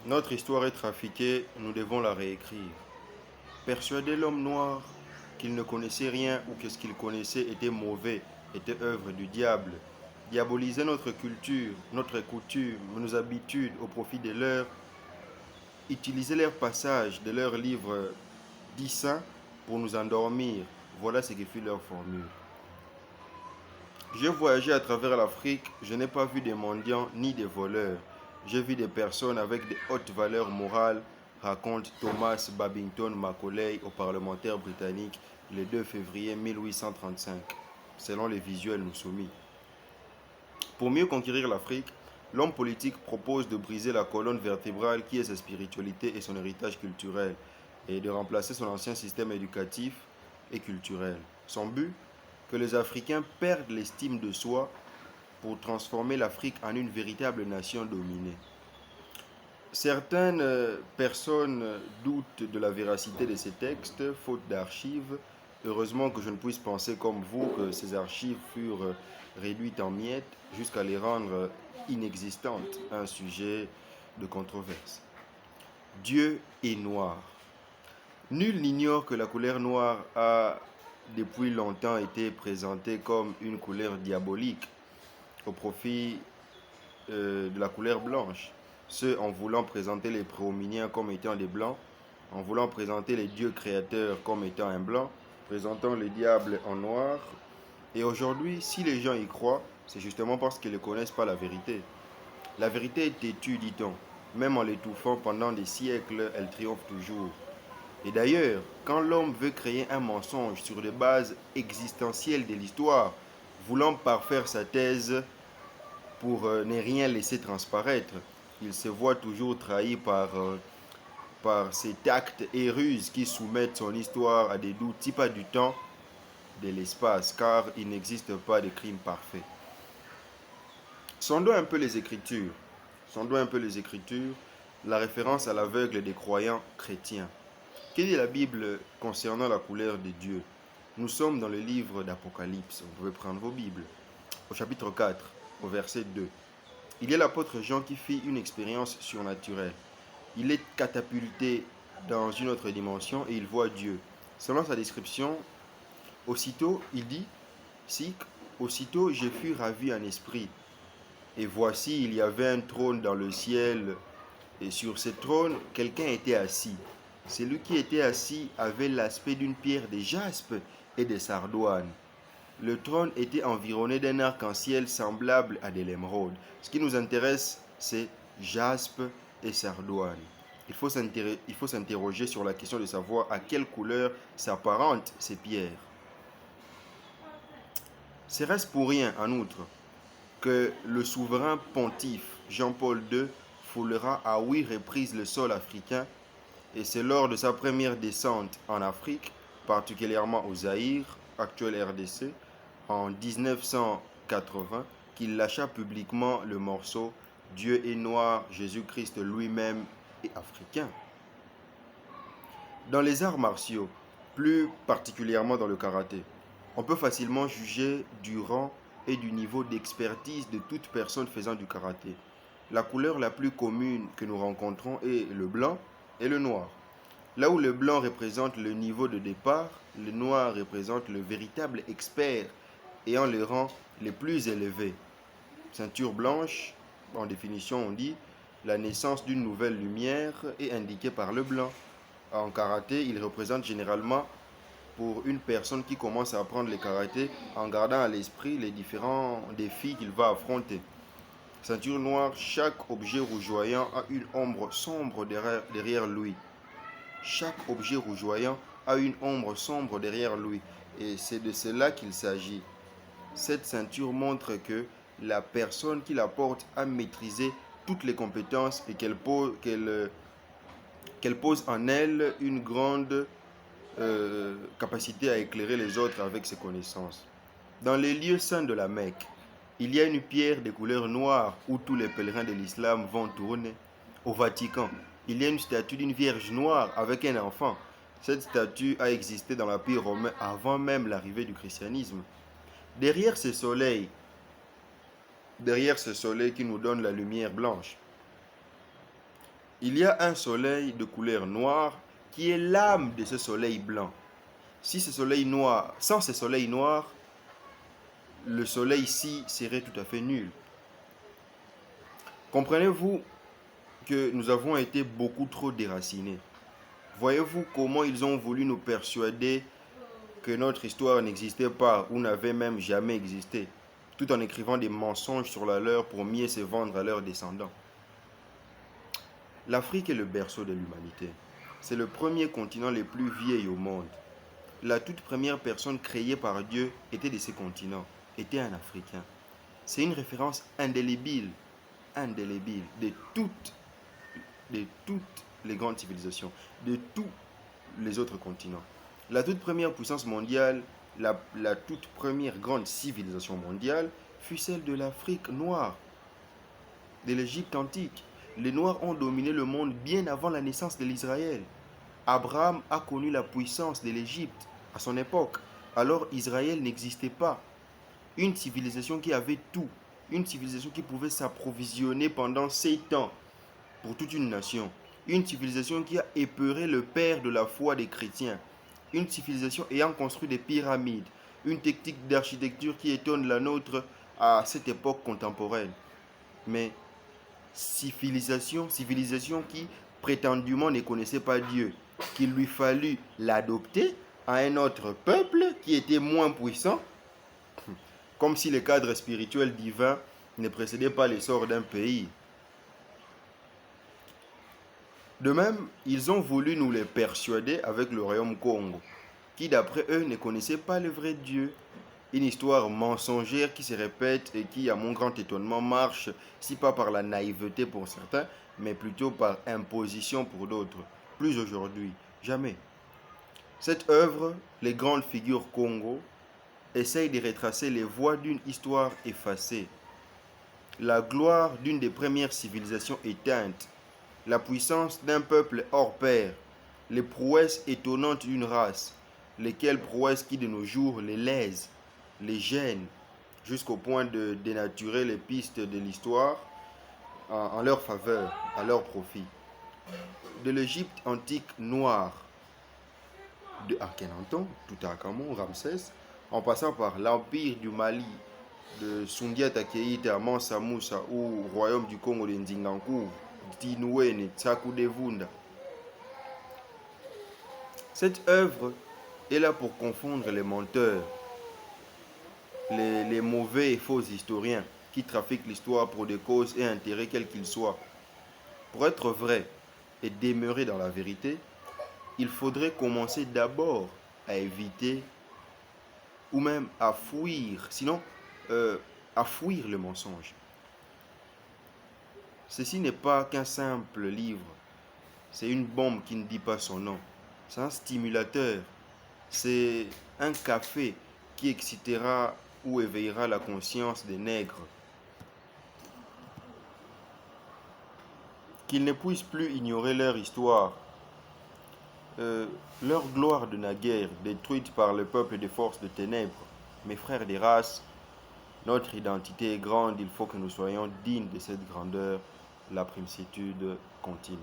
Notre histoire est trafiquée, nous devons la réécrire. Persuader l'homme noir qu'il ne connaissait rien ou que ce qu'il connaissait était mauvais, était œuvre du diable. Diaboliser notre culture, notre coutume, nos habitudes au profit de leurs, utiliser leurs passages de leurs livres dits saints pour nous endormir. Voilà ce qui fut leur formule. J'ai voyagé à travers l'Afrique, je n'ai pas vu des mendiants ni des voleurs. J'ai vu des personnes avec de hautes valeurs morales, raconte Thomas Babington Macaulay au parlementaire britannique le 2 février 1835, selon les visuels nous soumis. Pour mieux conquérir l'Afrique, l'homme politique propose de briser la colonne vertébrale qui est sa spiritualité et son héritage culturel, et de remplacer son ancien système éducatif et culturel. Son but, que les Africains perdent l'estime de soi pour transformer l'Afrique en une véritable nation dominée. Certaines personnes doutent de la véracité de ces textes, faute d'archives. Heureusement que je ne puisse penser comme vous que ces archives furent réduites en miettes jusqu'à les rendre inexistantes, un sujet de controverse. Dieu est noir. Nul n'ignore que la couleur noire a depuis longtemps été présentée comme une couleur diabolique au profit de la couleur blanche. Ceux en voulant présenter les préhominiens comme étant des blancs, en voulant présenter les dieux créateurs comme étant un blanc, présentant le diable en noir. Et aujourd'hui, si les gens y croient, c'est justement parce qu'ils ne connaissent pas la vérité. La vérité est têtue, dit-on. Même en l'étouffant pendant des siècles, elle triomphe toujours. Et d'ailleurs, quand l'homme veut créer un mensonge sur des bases existentielles de l'histoire, voulant parfaire sa thèse pour ne rien laisser transparaître, il se voit toujours trahi par ces tacts et ruses qui soumettent son histoire à des doutes, si pas du temps, de l'espace, car il n'existe pas de crime parfait. Sondons un peu les Écritures. Sondons un peu les Écritures, la référence à l'aveugle des croyants chrétiens. Quelle est la Bible concernant la couleur de Dieu? Nous sommes dans le livre d'Apocalypse. Vous pouvez prendre vos Bibles. Au chapitre 4, au verset 2. Il y a l'apôtre Jean qui fit une expérience surnaturelle. Il est catapulté dans une autre dimension et il voit Dieu. Selon sa description, aussitôt, il dit, aussitôt je fus ravi en esprit. Et voici, il y avait un trône dans le ciel, et sur ce trône, quelqu'un était assis. Celui qui était assis avait l'aspect d'une pierre de jaspe et de sardoine. Le trône était environné d'un arc-en-ciel semblable à de l'émeraude. Ce qui nous intéresse, c'est jaspe et sardoine. Il faut s'interroger sur la question de savoir à quelle couleur s'apparentent ces pierres. Serait-ce pour rien, en outre, que le souverain pontife Jean-Paul II foulera à 8 reprises le sol africain, et c'est lors de sa première descente en Afrique, particulièrement au Zaïre, actuel RDC, en 1980, qu'il lâcha publiquement le morceau Dieu est noir, Jésus-Christ lui-même est africain. Dans les arts martiaux, plus particulièrement dans le karaté, on peut facilement juger du rang et du niveau d'expertise de toute personne faisant du karaté. La couleur la plus commune que nous rencontrons est le blanc et le noir. Là où le blanc représente le niveau de départ, le noir représente le véritable expert ayant les rangs les plus élevés. Ceinture blanche, en définition on dit, la naissance d'une nouvelle lumière est indiquée par le blanc. En karaté, il représente généralement pour une personne qui commence à apprendre le karaté en gardant à l'esprit les différents défis qu'il va affronter. Ceinture noire, chaque objet rougeoyant a une ombre sombre derrière lui. Chaque objet rougeoyant a une ombre sombre derrière lui. Et c'est de cela qu'il s'agit. Cette ceinture montre que la personne qui la porte a maîtrisé toutes les compétences et qu'elle pose en elle une grande capacité à éclairer les autres avec ses connaissances. Dans les lieux saints de la Mecque, il y a une pierre de couleur noire où tous les pèlerins de l'islam vont tourner. Au Vatican, il y a une statue d'une vierge noire avec un enfant. Cette statue a existé dans l'Empire romain avant même l'arrivée du christianisme. Derrière ce soleil qui nous donne la lumière blanche, Il y a un soleil de couleur noire qui est l'âme de ce soleil blanc. Si ce soleil noir, sans ce soleil noir, le soleil-ci serait tout à fait nul. Comprenez-vous que nous avons été beaucoup trop déracinés? Voyez-vous comment ils ont voulu nous persuader que notre histoire n'existait pas ou n'avait même jamais existé, tout en écrivant des mensonges sur la leur pour mieux se vendre à leurs descendants. L'Afrique est le berceau de l'humanité. C'est le premier continent le plus vieil au monde. La toute première personne créée par Dieu était de ce continent, était un Africain. C'est une référence indélébile de toutes les grandes civilisations, de tous les autres continents. La toute première puissance mondiale, la toute première grande civilisation mondiale fut celle de l'Afrique noire, de l'Égypte antique. Les Noirs ont dominé le monde bien avant la naissance de l'Israël. Abraham a connu la puissance de l'Égypte à son époque. Alors Israël n'existait pas. Une civilisation qui avait tout. Une civilisation qui pouvait s'approvisionner pendant 7 ans pour toute une nation. Une civilisation qui a épeuré le père de la foi des chrétiens. Une civilisation ayant construit des pyramides. Une technique d'architecture qui étonne la nôtre à cette époque contemporaine. Mais civilisation qui prétendument ne connaissait pas Dieu, qu'il lui fallut l'adopter à un autre peuple qui était moins puissant, comme si le cadre spirituel divin ne précédait pas l'essor d'un pays. De même, ils ont voulu nous les persuader avec le royaume Congo, qui d'après eux ne connaissait pas le vrai Dieu. Une histoire mensongère qui se répète et qui, à mon grand étonnement, marche, si pas par la naïveté pour certains, mais plutôt par imposition pour d'autres. Plus aujourd'hui, jamais. Cette œuvre, les grandes figures Congo, essaye de retracer les voies d'une histoire effacée, la gloire d'une des premières civilisations éteintes, la puissance d'un peuple hors pair, les prouesses étonnantes d'une race, lesquelles prouesses qui de nos jours les lèsent, les gênent, jusqu'au point de dénaturer les pistes de l'histoire en leur faveur, à leur profit. De l'Égypte antique noire, de Akhenaton, Toutankhamon, Ramsès, en passant par l'Empire du Mali, de Sundiata Keita, Mansa Moussa ou Royaume du Congo de Ndingankou, Tinouene, Tsakudevunda. Cette œuvre est là pour confondre les menteurs, les mauvais et faux historiens qui trafiquent l'histoire pour des causes et intérêts quels qu'ils soient. Pour être vrai et demeurer dans la vérité, il faudrait commencer d'abord à éviter ou même à fuir, sinon à fuir le mensonge. Ceci n'est pas qu'un simple livre, c'est une bombe qui ne dit pas son nom, c'est un stimulateur, c'est un café qui excitera ou éveillera la conscience des nègres. Qu'ils ne puissent plus ignorer leur histoire, leur gloire de naguère, détruite par le peuple des forces de ténèbres. Mes frères des races, notre identité est grande, il faut que nous soyons dignes de cette grandeur. La primicitude continue.